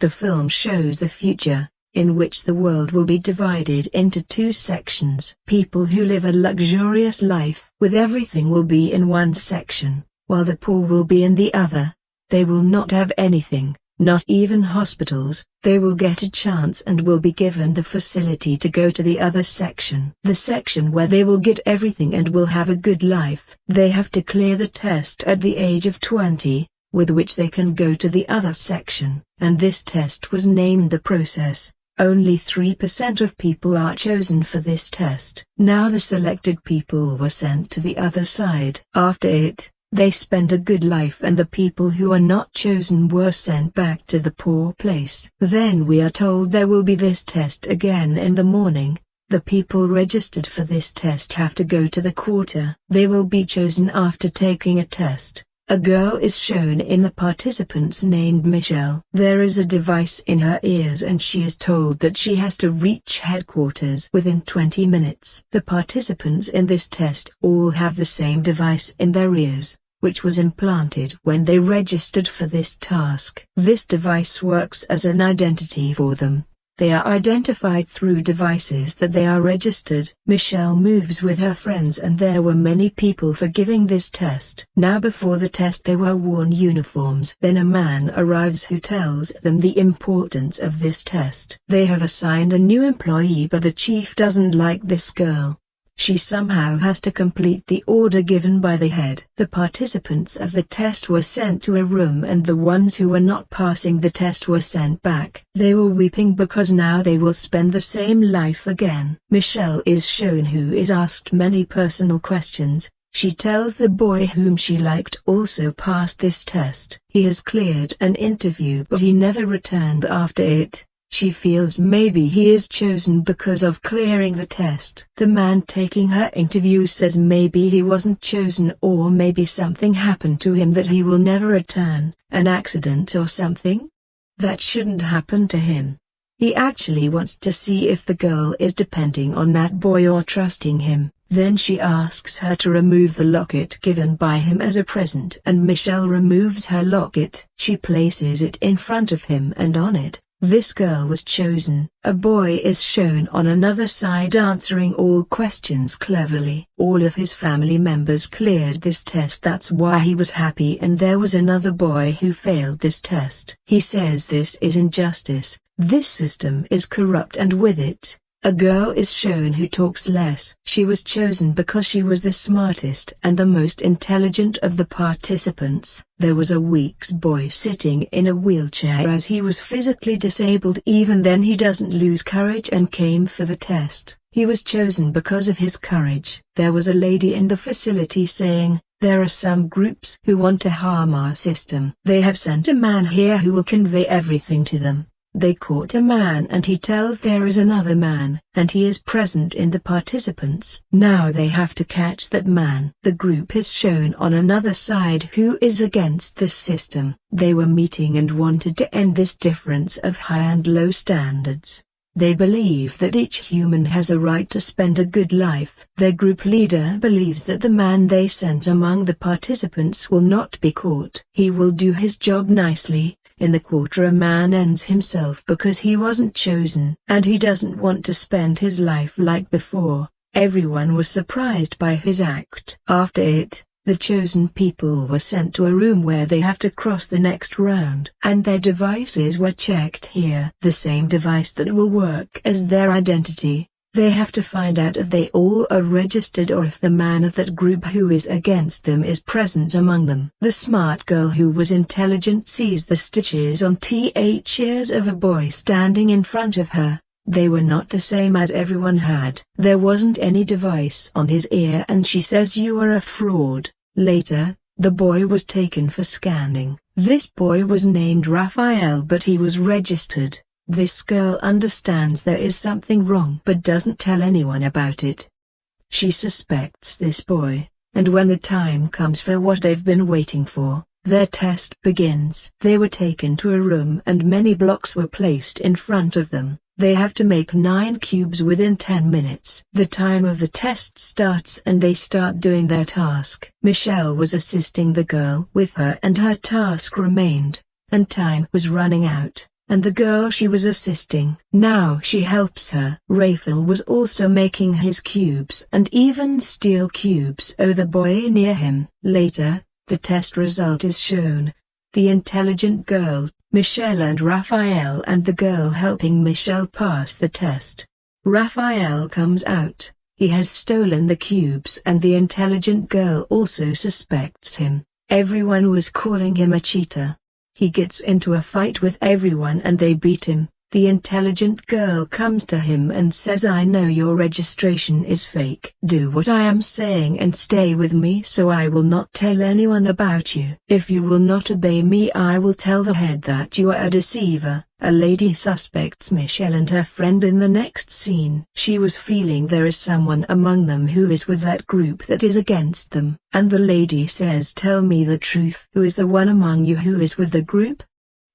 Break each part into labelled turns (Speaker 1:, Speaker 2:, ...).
Speaker 1: The film shows the future, in which the world will be divided into two sections. People who live a luxurious life with everything will be in one section, while the poor will be in the other. They will not have anything, not even hospitals. They will get a chance and will be given the facility to go to the other section. The section where they will get everything and will have a good life. They have to clear the test at the age of 20, with which they can go to the other section, and this test was named the process. Only 3% of people are chosen for this test. Now the selected people were sent to the other side. After it, they spend a good life, and the people who are not chosen were sent back to the poor place. Then we are told there will be this test again in the morning. The people registered for this test have to go to the quarter. They will be chosen after taking a test. A girl is shown in the participants named Michelle. There is a device in her ears and she is told that she has to reach headquarters within 20 minutes. The participants in this test all have the same device in their ears, which was implanted when they registered for this task. This device works as an identity for them. They are identified through devices that they are registered. Michelle moves with her friends and there were many people for giving this test. Now before the test they were worn uniforms. Then a man arrives who tells them the importance of this test. They have assigned a new employee, but the chief doesn't like this girl. She somehow has to complete the order given by the head. The participants of the test were sent to a room and the ones who were not passing the test were sent back. They were weeping because now they will spend the same life again. Michelle is shown who is asked many personal questions. She tells the boy whom she liked also passed this test. He has cleared an interview but he never returned after it. She feels maybe he is chosen because of clearing the test. The man taking her interview says maybe he wasn't chosen, or maybe something happened to him that he will never return, an accident or something? That shouldn't happen to him. He actually wants to see if the girl is depending on that boy or trusting him. Then she asks her to remove the locket given by him as a present, and Michelle removes her locket. She places it in front of him and on it, this girl was chosen. A boy is shown on another side answering all questions cleverly. All of his family members cleared this test, that's why he was happy, and there was another boy who failed this test. He says this is injustice, this system is corrupt, and with it, a girl is shown who talks less. She was chosen because she was the smartest and the most intelligent of the participants. There was a weak boy sitting in a wheelchair as he was physically disabled. Even then he doesn't lose courage and came for the test. He was chosen because of his courage. There was a lady in the facility saying, "There are some groups who want to harm our system. They have sent a man here who will convey everything to them." They caught a man and he tells there is another man, and he is present in the participants. Now they have to catch that man. The group is shown on another side who is against this system. They were meeting and wanted to end this difference of high and low standards. They believe that each human has a right to spend a good life. Their group leader believes that the man they sent among the participants will not be caught. He will do his job nicely. In the quarter a man ends himself because he wasn't chosen, and he doesn't want to spend his life like before. Everyone was surprised by his act. After it, the chosen people were sent to a room where they have to cross the next round, and their devices were checked here. The same device that will work as their identity. They have to find out if they all are registered or if the man of that group who is against them is present among them. The smart girl who was intelligent sees the stitches on ears of a boy standing in front of her. They were not the same as everyone had. There wasn't any device on his ear and she says you are a fraud. Later, the boy was taken for scanning. This boy was named Raphael but he was registered. This girl understands there is something wrong but doesn't tell anyone about it. She suspects this boy, and when the time comes for what they've been waiting for, their test begins. They were taken to a room and many blocks were placed in front of them. They have to make 9 cubes within 10 minutes. The time of the test starts and they start doing their task. Michelle was assisting the girl with her and her task remained, and time was running out. and the girl she was assisting. Now she helps her. Raphael was also making his cubes and even steel cubes the boy near him. Later, the test result is shown. The intelligent girl, Michelle, and Raphael, and the girl helping Michelle pass the test. Raphael comes out. He has stolen the cubes and the intelligent girl also suspects him. Everyone was calling him a cheater. He gets into a fight with everyone and they beat him. The intelligent girl comes to him and says, I know your registration is fake. Do what I am saying and stay with me so I will not tell anyone about you. If you will not obey me, I will tell the head that you are a deceiver. A lady suspects Michelle and her friend in the next scene. She was feeling there is someone among them who is with that group that is against them. And the lady says, tell me the truth. Who is the one among you who is with the group?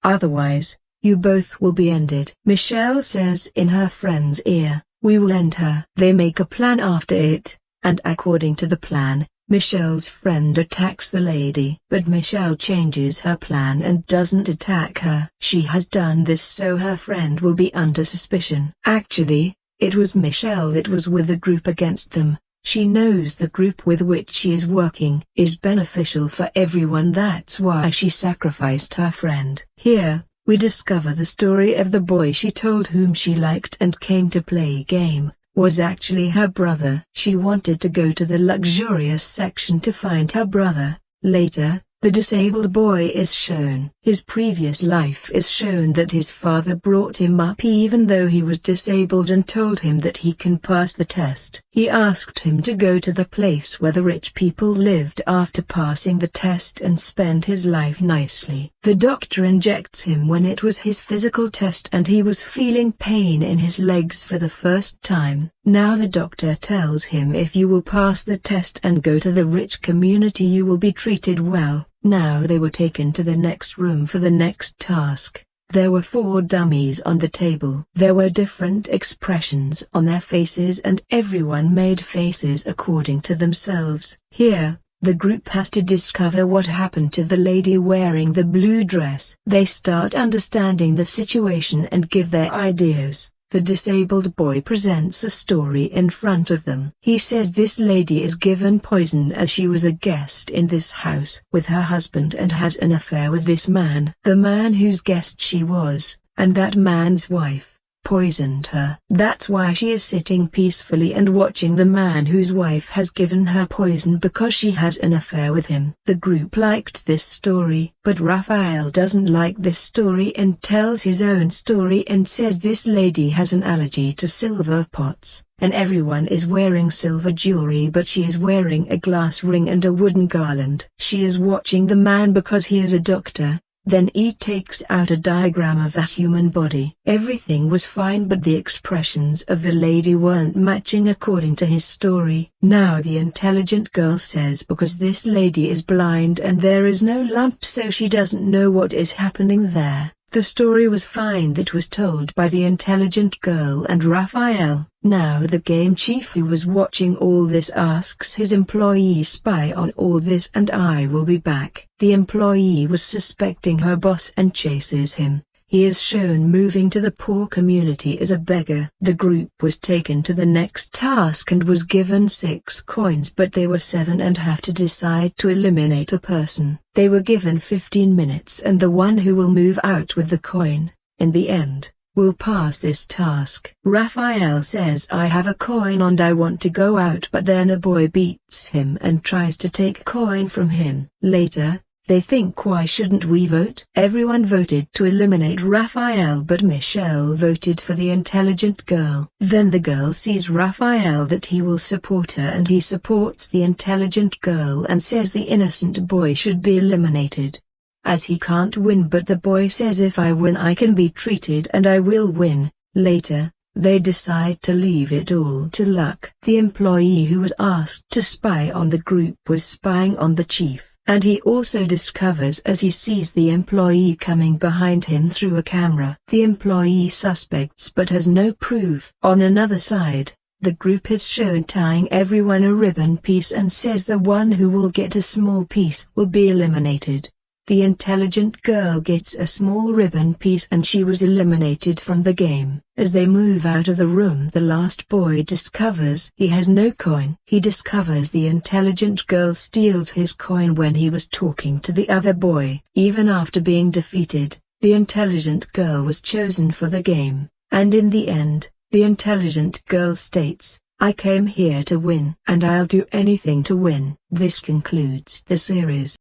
Speaker 1: Otherwise, you both will be ended. Michelle says in her friend's ear, we will end her. They make a plan after it, and according to the plan, Michelle's friend attacks the lady. But Michelle changes her plan and doesn't attack her. She has done this so her friend will be under suspicion. Actually, it was Michelle that was with the group against them. She knows the group with which she is working is beneficial for everyone. That's why she sacrificed her friend. Here, we discover the story of the boy she told whom she liked and came to play game, was actually her brother. She wanted to go to the luxurious section to find her brother. Later, the disabled boy is shown. His previous life is shown that his father brought him up even though he was disabled and told him that he can pass the test. He asked him to go to the place where the rich people lived after passing the test and spend his life nicely. The doctor injects him when it was his physical test and he was feeling pain in his legs for the first time. Now the doctor tells him, if you will pass the test and go to the rich community, you will be treated well. Now they were taken to the next room for the next task. There were 4 dummies on the table. There were different expressions on their faces and everyone made faces according to themselves. Here, the group has to discover what happened to the lady wearing the blue dress. They start understanding the situation and give their ideas. The disabled boy presents a story in front of them. He says this lady is given poison as she was a guest in this house with her husband and had an affair with this man. The man whose guest she was, and that man's wife, poisoned her. That's why she is sitting peacefully and watching the man whose wife has given her poison because she had an affair with him. The group liked this story, but Raphael doesn't like this story and tells his own story and says this lady has an allergy to silver pots, and everyone is wearing silver jewelry but she is wearing a glass ring and a wooden garland. She is watching the man because he is a doctor. Then he takes out a diagram of the human body. Everything was fine but the expressions of the lady weren't matching according to his story. Now the intelligent girl says because this lady is blind and there is no lump so she doesn't know what is happening there. The story was fine that was told by the intelligent girl and Raphael. Now the game chief who was watching all this asks his employee, spy on all this and I will be back. The employee was suspecting her boss and chases him. He is shown moving to the poor community as a beggar. The group was taken to the next task and was given 6 coins but they were 7 and have to decide to eliminate a person. They were given 15 minutes and the one who will move out with the coin, in the end, will pass this task. Raphael says I have a coin and I want to go out but then a boy beats him and tries to take coin from him. Later, they think why shouldn't we vote? Everyone voted to eliminate Raphael but Michelle voted for the intelligent girl. Then the girl sees Raphael that he will support her and he supports the intelligent girl and says the innocent boy should be eliminated, as he can't win, but the boy says if I win I can be treated and I will win. Later, they decide to leave it all to luck. The employee who was asked to spy on the group was spying on the chief. And he also discovers as he sees the employee coming behind him through a camera. The employee suspects but has no proof. On another side, the group is shown tying everyone a ribbon piece and says the one who will get a small piece will be eliminated. The intelligent girl gets a small ribbon piece and she was eliminated from the game. As they move out of the room, the last boy discovers he has no coin. He discovers the intelligent girl steals his coin when he was talking to the other boy. Even after being defeated, the intelligent girl was chosen for the game, and in the end, the intelligent girl states, "I came here to win, and I'll do anything to win." This concludes the series.